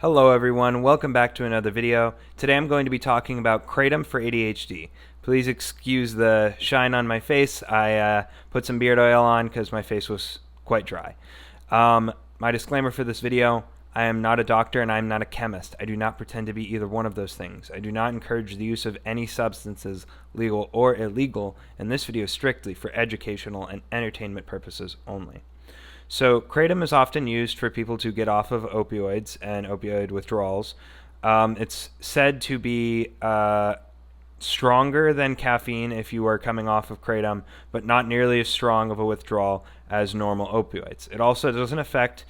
Hello everyone, welcome back to another video. Today I'm going to be talking about Kratom for ADHD. Please excuse the shine on my face. I put some beard oil on because my face was quite dry. My disclaimer for this video, I am not a doctor and I am not a chemist. I do not pretend to be either one of those things. I do not encourage the use of any substances, legal or illegal, and this video is strictly for educational and entertainment purposes only. So Kratom is often used for people to get off of opioids and opioid withdrawals. It's said to be stronger than caffeine if you are coming off of Kratom, but not nearly as strong of a withdrawal as normal opioids. It also doesn't affect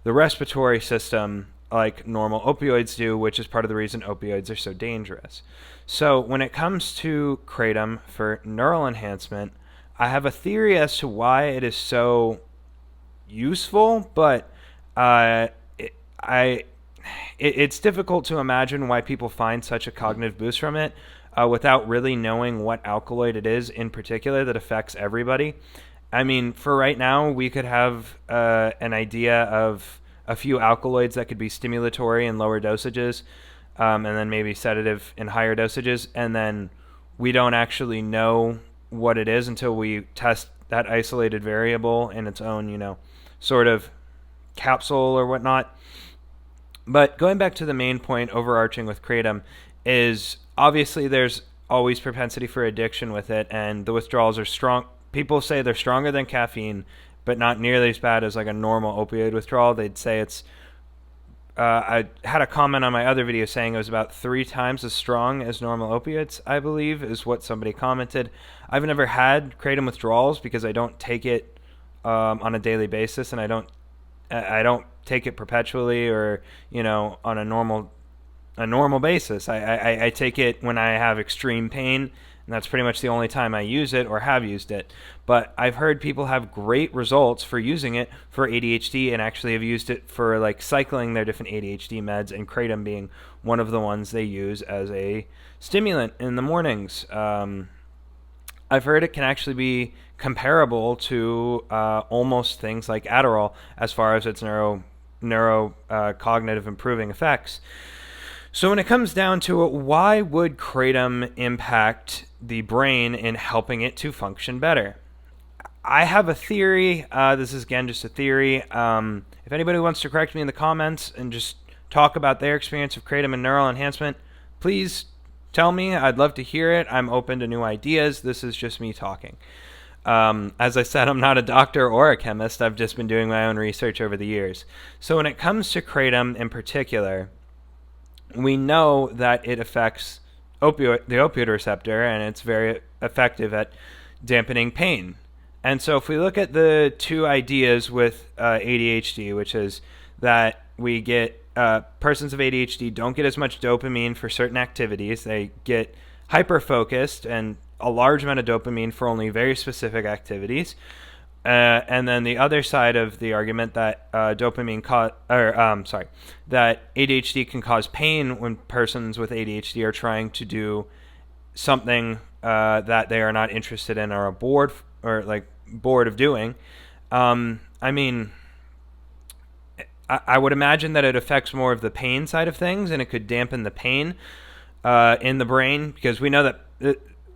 the respiratory system like normal opioids do, which is part of the reason opioids are so dangerous. So when it comes to Kratom for neural enhancement, I have a theory as to why it is so useful, but it's difficult to imagine why people find such a cognitive boost from it without really knowing what alkaloid it is in particular that affects everybody. I mean, for right now, we could have an idea of a few alkaloids that could be stimulatory in lower dosages, and then maybe sedative in higher dosages, and then we don't actually know what it is until we test that isolated variable in its own, sort of capsule or whatnot. But going back to the main point overarching with Kratom is obviously there's always propensity for addiction with it, and the withdrawals are strong. People say they're stronger than caffeine, but not nearly as bad as like a normal opioid withdrawal. They'd say it's I had a comment on my other video saying it was about 3 times as strong as normal opiates, I believe, is what somebody commented. I've never had Kratom withdrawals because I don't take it on a daily basis, and I don't take it perpetually or on a normal basis. I take it when I have extreme pain, and that's pretty much the only time I use it or have used it. But I've heard people have great results for using it for ADHD and actually have used it for like cycling their different ADHD meds, and Kratom being one of the ones they use as a stimulant in the mornings. I've heard it can actually be comparable to almost things like Adderall as far as its neurocognitive improving effects. So when it comes down to it, why would Kratom impact the brain in helping it to function better? I have a theory. This is, again, just a theory. If anybody wants to correct me in the comments and just talk about their experience of Kratom and neural enhancement, please tell me. I'd love to hear it. I'm open to new ideas. This is just me talking. As I said, I'm not a doctor or a chemist. I've just been doing my own research over the years. So when it comes to Kratom in particular, we know that it affects the opioid receptor, and it's very effective at dampening pain. And so if we look at the two ideas with ADHD, which is that we get persons of ADHD don't get as much dopamine for certain activities. They get hyper-focused and a large amount of dopamine for only very specific activities. And then the other side of the argument that that ADHD can cause pain when persons with ADHD are trying to do something that they are not interested in or are bored of doing. I mean, I would imagine that it affects more of the pain side of things, and it could dampen the pain in the brain, because we know that,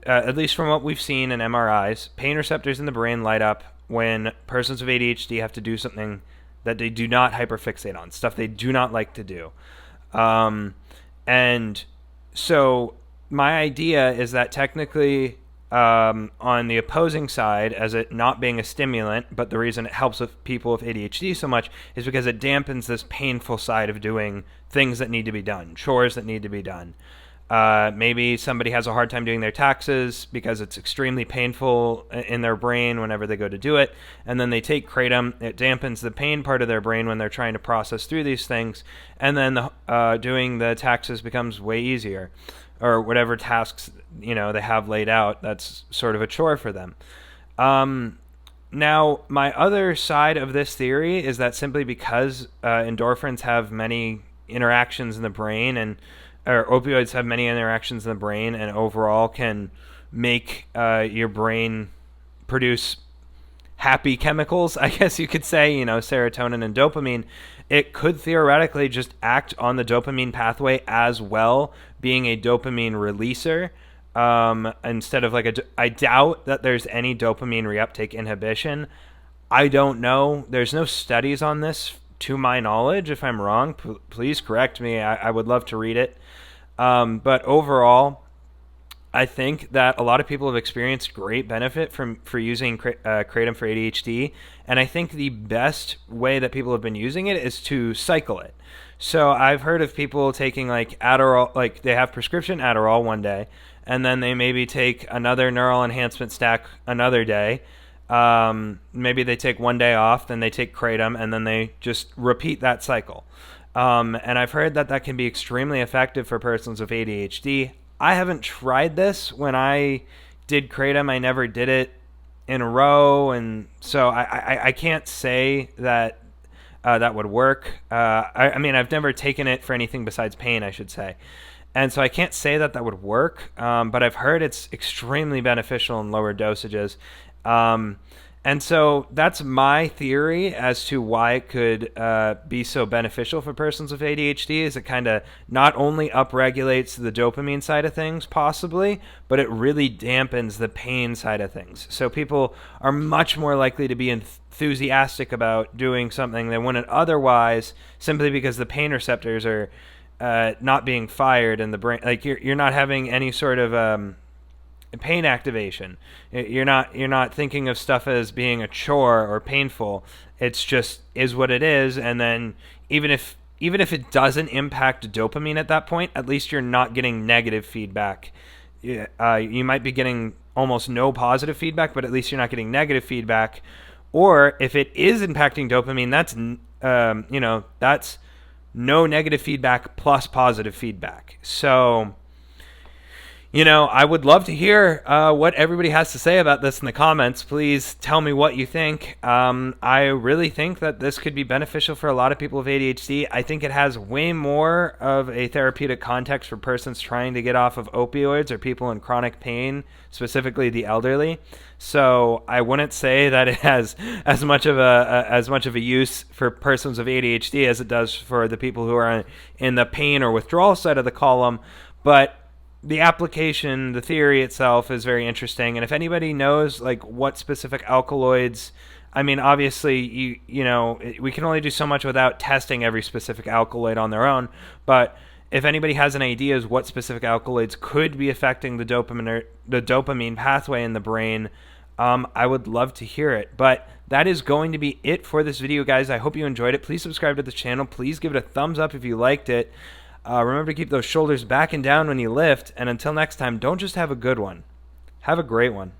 at least from what we've seen in MRIs, pain receptors in the brain light up when persons with ADHD have to do something that they do not hyperfixate on, stuff they do not like to do. And so my idea is that technically, on the opposing side, as it not being a stimulant, but the reason it helps with people with ADHD so much is because it dampens this painful side of doing things that need to be done, chores that need to be done. Maybe somebody has a hard time doing their taxes because it's extremely painful in their brain whenever they go to do it, and then they take Kratom. It dampens the pain part of their brain when they're trying to process through these things, and then doing the taxes becomes way easier, or whatever tasks they have laid out. That's sort of a chore for them. Now, my other side of this theory is that simply because endorphins have many interactions in the brain, or opioids have many interactions in the brain, and overall can make your brain produce happy chemicals, I guess you could say, serotonin and dopamine, it could theoretically just act on the dopamine pathway as well, being a dopamine releaser. Instead of I doubt that there's any dopamine reuptake inhibition. I don't know. There's no studies on this to my knowledge. If I'm wrong, please correct me. I would love to read it. But overall, I think that a lot of people have experienced great benefit for using Kratom for ADHD, and I think the best way that people have been using it is to cycle it. So I've heard of people taking Adderall, they have prescription Adderall one day, and then they maybe take another neural enhancement stack another day. Maybe they take one day off, then they take Kratom, and then they just repeat that cycle. And I've heard that can be extremely effective for persons with ADHD. I haven't tried this. When I did Kratom, I never did it in a row, and so I can't say that that would work. I mean, I've never taken it for anything besides pain, I should say. And so I can't say that would work, but I've heard it's extremely beneficial in lower dosages. And so that's my theory as to why it could be so beneficial for persons with ADHD, is it kind of not only upregulates the dopamine side of things, possibly, but it really dampens the pain side of things. So people are much more likely to be enthusiastic about doing something they wouldn't otherwise, simply because the pain receptors are not being fired in the brain. You're not having any sort of pain activation. You're not thinking of stuff as being a chore or painful. It's just is what it is. And then even if it doesn't impact dopamine at that point, at least you're not getting negative feedback. You might be getting almost no positive feedback, but at least you're not getting negative feedback. Or if it is impacting dopamine, that's no negative feedback plus positive feedback. So, I would love to hear what everybody has to say about this in the comments. Please tell me what you think. I really think that this could be beneficial for a lot of people with ADHD. I think it has way more of a therapeutic context for persons trying to get off of opioids or people in chronic pain, specifically the elderly. So I wouldn't say that it has as much of a use for persons with ADHD as it does for the people who are in the pain or withdrawal side of the column. But the application, the theory itself is very interesting. And if anybody knows what specific alkaloids, I mean, obviously we can only do so much without testing every specific alkaloid on their own. But if anybody has an idea as what specific alkaloids could be affecting the dopamine pathway in the brain, I would love to hear it. But that is going to be it for this video, guys. I hope you enjoyed it. Please subscribe to the channel. Please give it a thumbs up if you liked it. Remember to keep those shoulders back and down when you lift. And until next time, don't just have a good one. Have a great one.